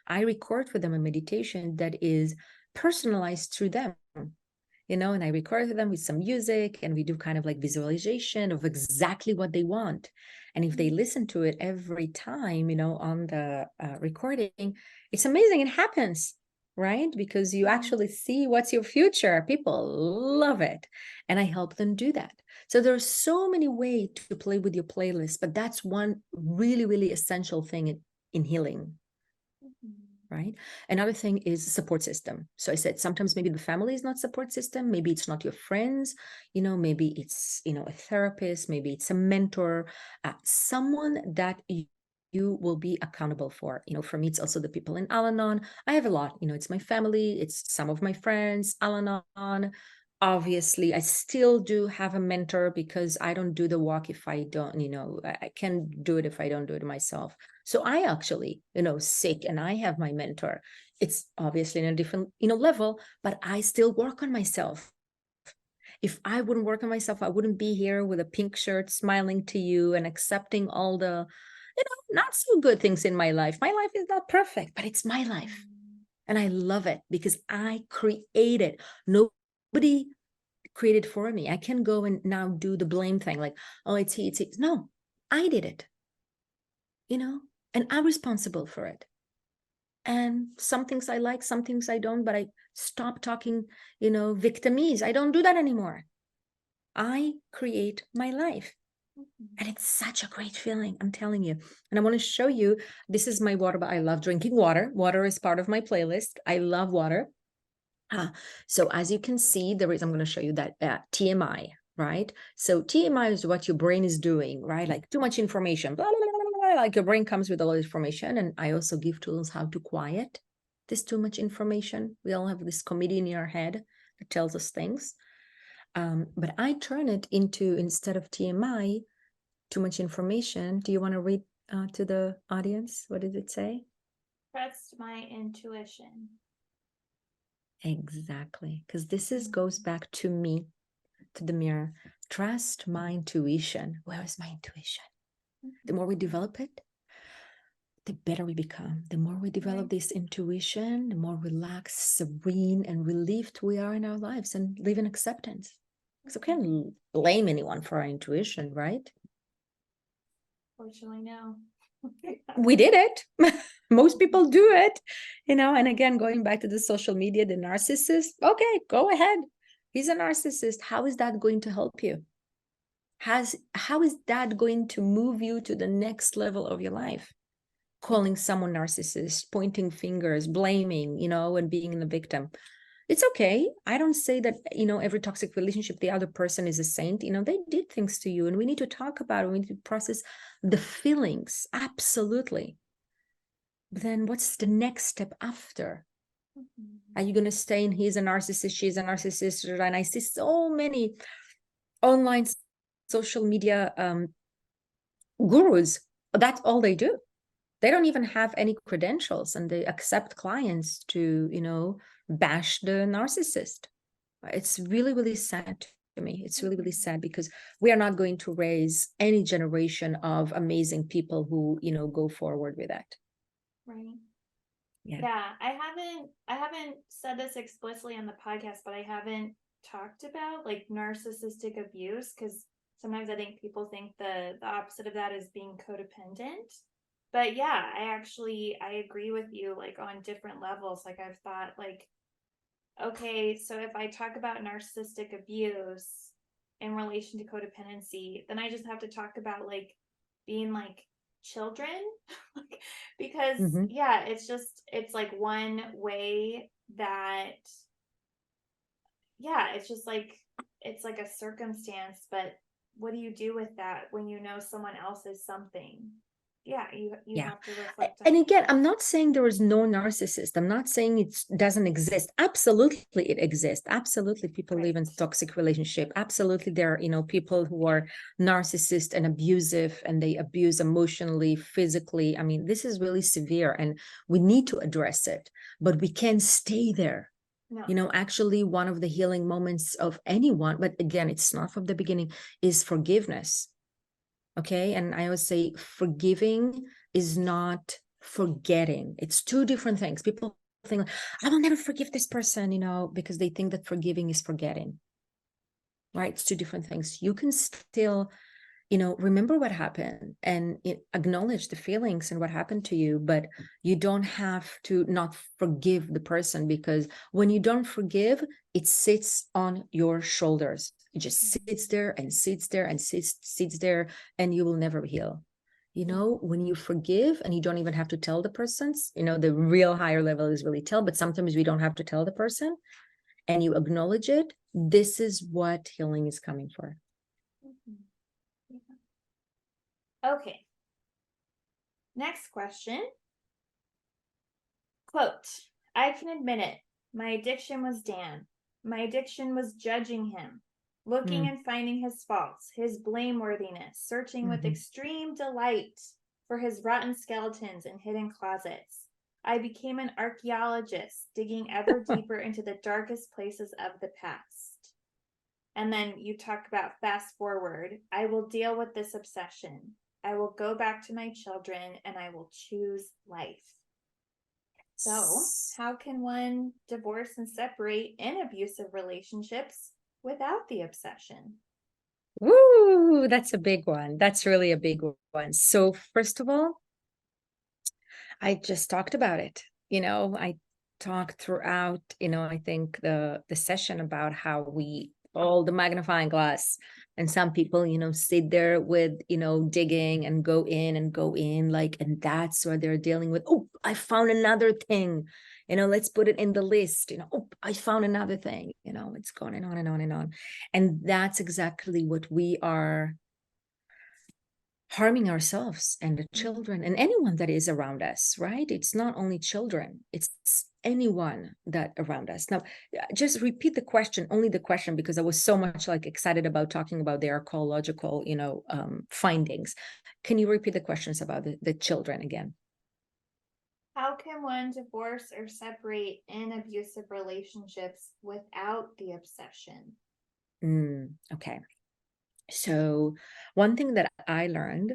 I record for them a meditation that is personalized through them, and I record them with some music, and we do kind of like visualization of exactly what they want. And if they listen to it every time, on the recording, it's amazing. It happens, right? Because you actually see what's your future. People love it. And I help them do that. So there's so many ways to play with your playlist, but that's one really, really essential thing in healing. Right. Another thing is support system. So I said, sometimes maybe the family is not support system. Maybe it's not your friends, maybe it's, a therapist, maybe it's a mentor, someone that you will be accountable for. For me, it's also the people in Al-Anon. I have a lot, it's my family, it's some of my friends, Al-Anon. Obviously, I still do have a mentor because I don't do the walk if I don't, I can't do it if I don't do it myself. So I actually, sick, and I have my mentor. It's obviously in a different, level, but I still work on myself. If I wouldn't work on myself, I wouldn't be here with a pink shirt, smiling to you and accepting all the, not so good things in my life. My life is not perfect, but it's my life. And I love it because I created. Nobody created for me. I can go and now do the blame thing, like, oh, it's he. No, I did it, and I'm responsible for it. And some things I like, some things I don't, but I stop talking, victimese. I don't do that anymore. I create my life. And it's such a great feeling, I'm telling you. And I want to show you, this is my water, but I love drinking water. Water is part of my playlist. I love water. So as you can see, I'm going to show you that TMI, right? So TMI is what your brain is doing, right? Like too much information, blah, blah, blah, blah, like your brain comes with a lot of information. And I also give tools how to quiet this too much information. We all have this committee in our head that tells us things. But I turn it into, instead of TMI, too much information. Do you want to read to the audience? What did it say? Trust my intuition. Exactly. Because this goes back to me, to the mirror. Trust my intuition. Where is my intuition? The more we develop it, the better we become. The more we develop this intuition, the more relaxed, serene, and relieved we are in our lives and live in acceptance. So we can't blame anyone for our intuition, right? Fortunately, no. We did it. Most people do it, and again, going back to the social media, the narcissist, okay, go ahead. He's a narcissist. How is that going to help you? How is that going to move you to the next level of your life? Calling someone narcissist, pointing fingers, blaming, and being the victim. It's okay. I don't say that, every toxic relationship, the other person is a saint. They did things to you, and we need to talk about it. We need to process the feelings. Absolutely. But then what's the next step after? Are you going to stay in he's a narcissist, she's a narcissist? And I see so many online social media gurus. That's all they do. They don't even have any credentials, and they accept clients to, bash the narcissist. It's really, really sad to me. It's really, really sad because we are not going to raise any generation of amazing people who, go forward with that. Right. Yeah. I haven't said this explicitly on the podcast, but I haven't talked about like narcissistic abuse, because sometimes I think people think the opposite of that is being codependent. But yeah, I agree with you, like on different levels. Like I've thought like, okay, so if I talk about narcissistic abuse in relation to codependency, then I just have to talk about like being like children. Because yeah, it's like one way that, yeah, it's like a circumstance, but what do you do with that when you know someone else is something? Yeah, you have to reflect on. And again, I'm not saying there is no narcissist. I'm not saying it doesn't exist. Absolutely, it exists. Absolutely, people live in toxic relationship. Absolutely, there are, people who are narcissist and abusive, and they abuse emotionally, physically. I mean, this is really severe, and we need to address it, but we can't stay there. No. You know, actually, one of the healing moments of anyone, but again, it's not from the beginning, is forgiveness. Okay. And I always say forgiving is not forgetting. It's two different things. People think, I will never forgive this person, you know, because they think that forgiving is forgetting. Right? It's two different things. You can still, you know, remember what happened and acknowledge the feelings and what happened to you, but you don't have to not forgive the person, because when you don't forgive, it sits on your shoulders. It just sits there and sits there and sits there, and you will never heal. You know, when you forgive and you don't even have to tell the persons, you know, the real higher level is really tell, but sometimes we don't have to tell the person, and you acknowledge it, this is what healing is coming for. Okay. Next question. Quote, I can admit it. My addiction was Dan. My addiction was judging him, looking and finding his faults, his blameworthiness, searching with extreme delight for his rotten skeletons in hidden closets. I became an archaeologist, digging ever deeper into the darkest places of the past. And then you talk about fast forward. I will deal with this obsession. I will go back to my children and I will choose life. So, how can one divorce and separate in abusive relationships without the obsession? Woo, that's a big one. That's really a big one. So, first of all, I just talked about it. You know, I talked throughout, you know, I think the session about how we all the magnifying glass, and some people, you know, sit there with, you know, digging and go in and go in, like, and that's what they're dealing with. Oh, I found another thing, you know, let's put it in the list, you know. Oh, I found another thing, you know, it's going on and on and on. And that's exactly what we are harming ourselves and the children and anyone that is around us, right? It's not only children, it's anyone that around us. Now, just repeat the question, only the question, because I was so much like excited about talking about their ecological, you know, findings. Can you repeat the questions about the children again? How can one divorce or separate in abusive relationships without the obsession? Okay. So one thing that I learned,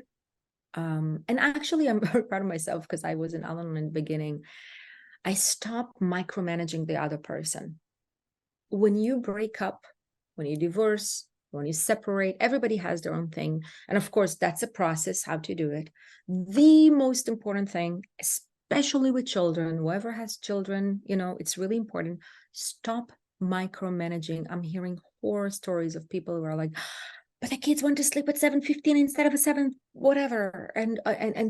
and actually I'm very proud of myself because I was in Al-Anon in the beginning, I stopped micromanaging the other person. When you break up, when you divorce, when you separate, everybody has their own thing. And of course, that's a process, how to do it. The most important thing, especially with children, whoever has children, you know, it's really important. Stop micromanaging. I'm hearing horror stories of people who are like, but the kids went to sleep at 7:15 instead of a 7 whatever, and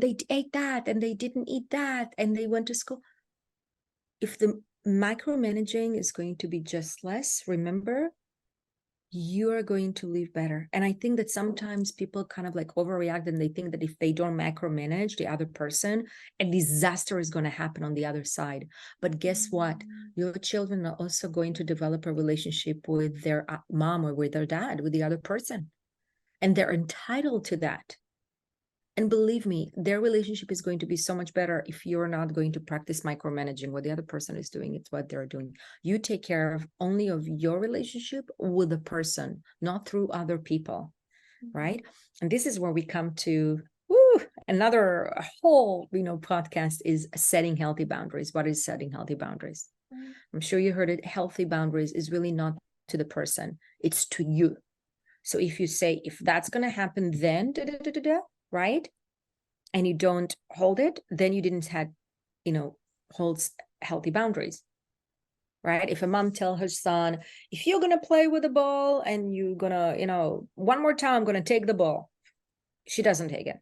they ate that and they didn't eat that and they went to school. If the micromanaging is going to be just less, remember, you are going to live better. And I think that sometimes people kind of like overreact, and they think that if they don't micromanage the other person, a disaster is going to happen on the other side. But guess what? Your children are also going to develop a relationship with their mom or with their dad, with the other person. And they're entitled to that. And believe me, their relationship is going to be so much better if you're not going to practice micromanaging what the other person is doing. It's what they're doing. You take care of only of your relationship with the person, not through other people, right? And this is where we come to another whole, you know, podcast is setting healthy boundaries. What is setting healthy boundaries? I'm sure you heard it. Healthy boundaries is really not to the person, it's to you. So if you say, if that's going to happen, then right? And you don't hold it, then you didn't have, you know, holds healthy boundaries, right? If a mom tell her son, if you're going to play with the ball and you're going to, you know, one more time, I'm going to take the ball. She doesn't take it.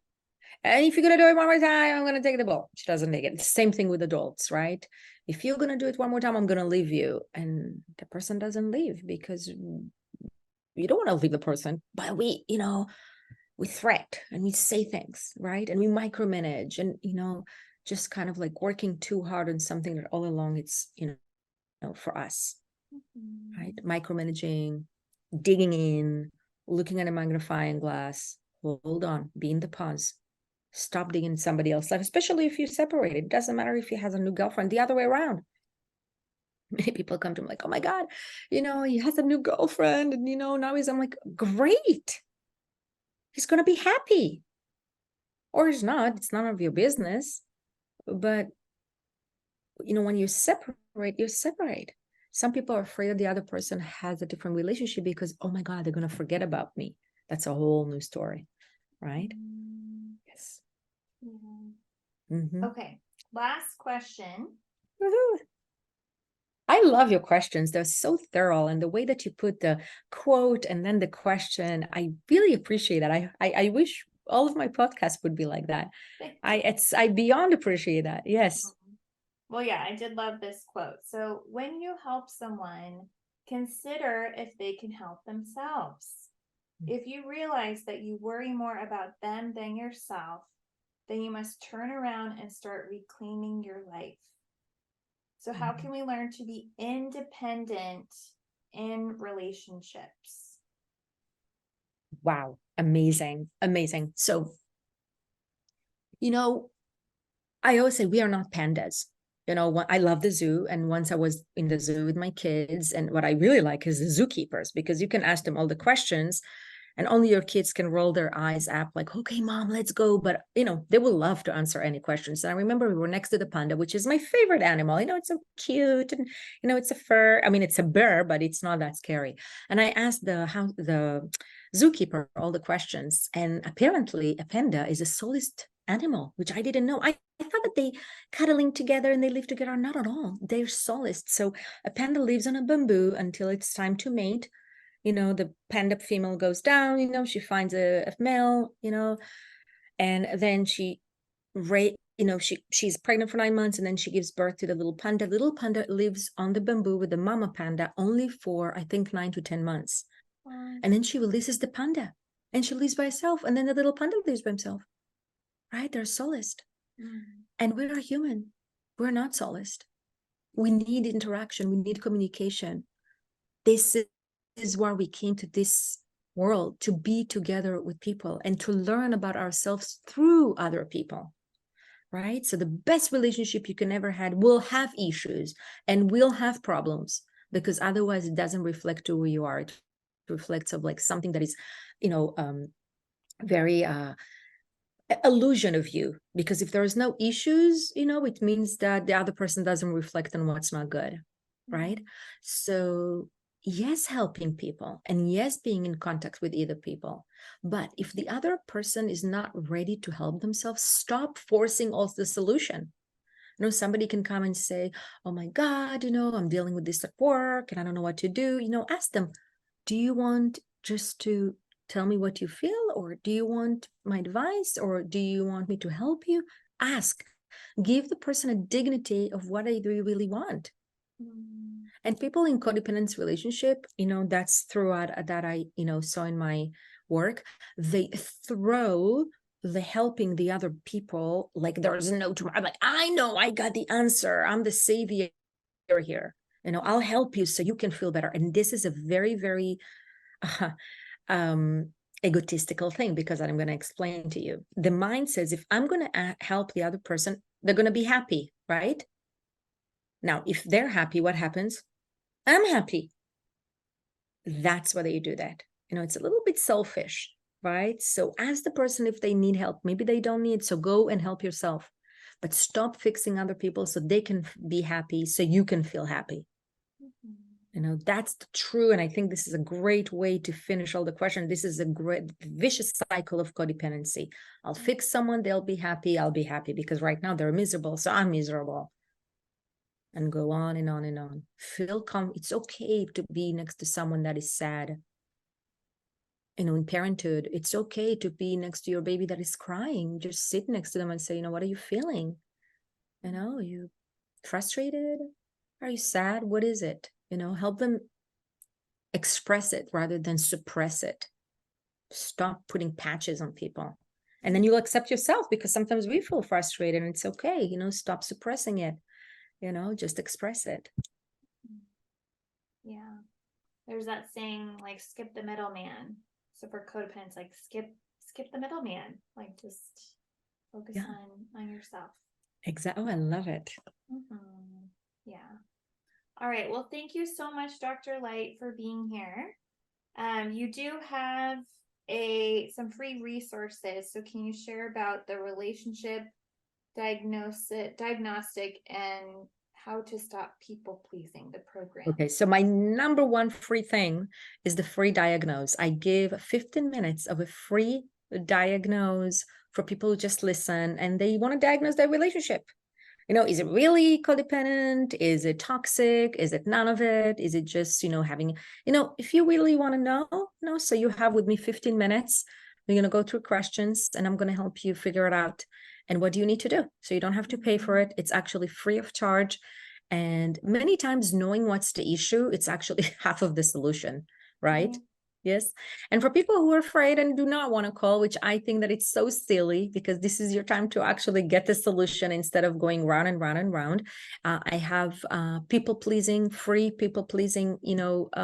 And if you're going to do it one more time, I'm going to take the ball. She doesn't take it. It's the same thing with adults, right? If you're going to do it one more time, I'm going to leave you. And the person doesn't leave because you don't want to leave the person, but we, you know, we threat and we say things, right? And we micromanage and, you know, just kind of like working too hard on something that all along it's, you know, for us, right? Micromanaging, digging in, looking at a magnifying glass. Hold on, be in the pause. Stop digging somebody else's life, especially if you separate. It doesn't matter if he has a new girlfriend, the other way around. Many people come to me like, oh my God, he has a new girlfriend and, now I'm like, great. He's going to be happy. Or he's not. It's none of your business. But, when you separate, you separate. Some people are afraid that the other person has a different relationship because, oh my God, they're going to forget about me. That's a whole new story, right? Yes. Yeah. Mm-hmm. Okay. Last question. Woohoo. I love your questions. They're so thorough. And the way that you put the quote and then the question, I really appreciate that. I wish all of my podcasts would be like that. I beyond appreciate that. Yes. Well, yeah, I did love this quote. So when you help someone, consider if they can help themselves. If you realize that you worry more about them than yourself, then you must turn around and start reclaiming your life. So how can we learn to be independent in relationships? Wow. Amazing. Amazing. So, I always say we are not pandas. I love the zoo. And once I was in the zoo with my kids, and what I really like is the zookeepers, because you can ask them all the questions and only your kids can roll their eyes up like, okay, mom, let's go. But, they will love to answer any questions. And I remember we were next to the panda, which is my favorite animal. It's so cute. And, it's a fur. I mean, it's a bear, but it's not that scary. And I asked the zookeeper all the questions. And apparently a panda is a solist animal, which I didn't know. I thought that they cuddling together and they live together. Not at all. They're solists. So a panda lives on a bamboo until it's time to mate. The panda female goes down, she finds a male, and then she's pregnant for 9 months, and then she gives birth to the little panda. Little panda lives on the bamboo with the mama panda only for, I think, 9 to 10 months. Wow. And then she releases the panda and she lives by herself. And then the little panda lives by himself, right? They're solist. And we're human. We're not solist. We need interaction. We need communication. This is why we came to this world, to be together with people and to learn about ourselves through other people, right? So the best relationship you can ever have will have issues and will have problems, because otherwise it doesn't reflect who you are. It reflects of like something that is, very illusion of you. Because if there's no issues, it means that the other person doesn't reflect on what's not good, right? So yes, helping people, and yes, being in contact with other people. But if the other person is not ready to help themselves, stop forcing all the solution. Somebody can come and say, oh my God, I'm dealing with this at work and I don't know what to do. Ask them, do you want just to tell me what you feel, or do you want my advice, or do you want me to help you? Ask. Give the person a dignity of what do you really want. And people in codependence relationship, that's throughout that I, saw in my work, they throw the helping the other people like there's no tomorrow. I'm like, I know, I got the answer. I'm the savior here. I'll help you so you can feel better. And this is a very, very egotistical thing, because I'm going to explain to you. The mind says, if I'm going to help the other person, they're going to be happy, right? Now, if they're happy, what happens? I'm happy. That's why they do that. It's a little bit selfish, right? So ask the person if they need help. Maybe they don't need, so go and help yourself. But stop fixing other people so they can be happy, so you can feel happy. That's the true. And I think this is a great way to finish all the questions. This is a great vicious cycle of codependency. I'll fix someone, they'll be happy, I'll be happy, because right now they're miserable, so I'm miserable. And go on and on and on. Feel calm. It's okay to be next to someone that is sad. In parenthood, it's okay to be next to your baby that is crying. Just sit next to them and say, what are you feeling? You frustrated? Are you sad? What is it? Help them express it rather than suppress it. Stop putting patches on people. And then you'll accept yourself, because sometimes we feel frustrated and it's okay. Stop suppressing it. Just express it. Yeah. There's that saying, like, skip the middleman. So for codependence, like skip the middleman. Like, just focus on yourself. Exactly. Oh, I love it. Yeah. All right. Well, thank you so much, Dr. Light, for being here. You do have some free resources. So can you share about the relationship diagnostic and how to stop people pleasing, the program? Okay, so my number one free thing is the free diagnose. I give 15 minutes of a free diagnose for people who just listen and they want to diagnose their relationship. Is it really codependent? Is it toxic? Is it none of it? Is it just, having, if you really want to know, so you have with me 15 minutes. We're going to go through questions and I'm going to help you figure it out. And what do you need to do? So you don't have to pay for it. It's actually free of charge. And many times knowing what's the issue, it's actually half of the solution, right? Mm-hmm. Yes. And for people who are afraid and do not want to call, which I think that it's so silly because this is your time to actually get the solution instead of going round and round and round. I have free people pleasing,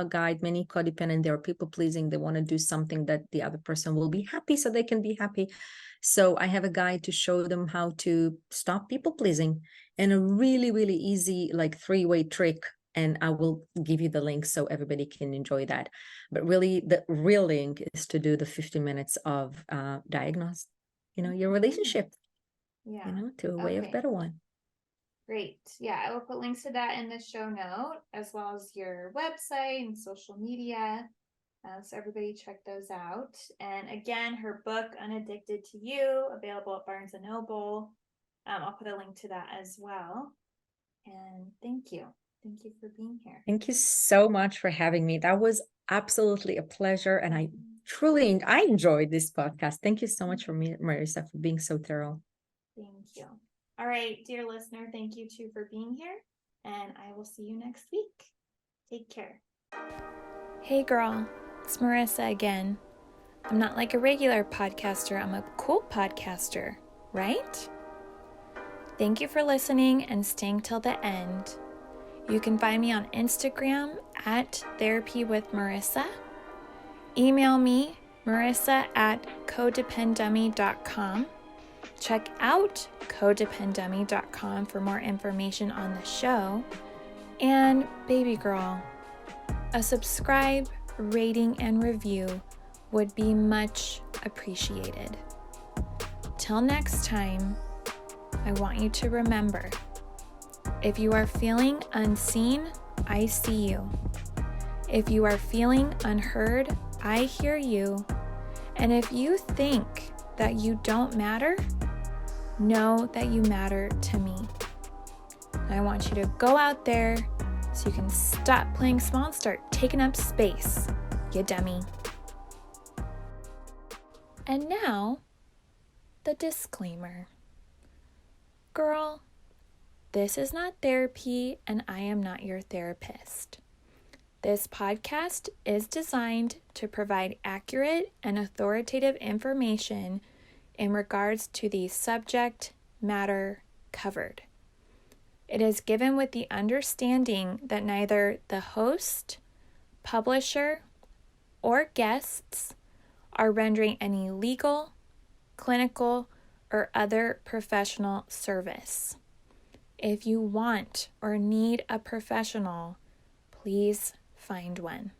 guide. Many codependent, they're people pleasing. They want to do something that the other person will be happy so they can be happy. So I have a guide to show them how to stop people pleasing and a really, really easy, like 3-way trick. And I will give you the link so everybody can enjoy that. But really, the real link is to do the 50 minutes of diagnose, your relationship, to a way of better one. Great. Yeah, I will put links to that in the show note, as well as your website and social media. So everybody check those out. And again, her book, Unaddicted to You, available at Barnes & Noble. I'll put a link to that as well. And thank you. Thank you for being here. Thank you so much for having me. That was absolutely a pleasure. And I enjoyed this podcast. Thank you so much for me, Marissa, for being so thorough. Thank you. All right, dear listener, thank you too for being here. And I will see you next week. Take care. Hey girl, it's Marissa again. I'm not like a regular podcaster. I'm a cool podcaster, right? Thank you for listening and staying till the end. You can find me on Instagram at Therapy with Marissa. Email me, marissa@codependummy.com. Check out codependummy.com for more information on the show. And baby girl, a subscribe, rating, and review would be much appreciated. Till next time, I want you to remember, if you are feeling unseen, I see you. If you are feeling unheard, I hear you. And if you think that you don't matter, know that you matter to me. I want you to go out there so you can stop playing small and start taking up space, you dummy. And now, the disclaimer. Girl, this is not therapy and I am not your therapist. This podcast is designed to provide accurate and authoritative information in regards to the subject matter covered. It is given with the understanding that neither the host, publisher, or guests are rendering any legal, clinical, or other professional service. If you want or need a professional, please find one.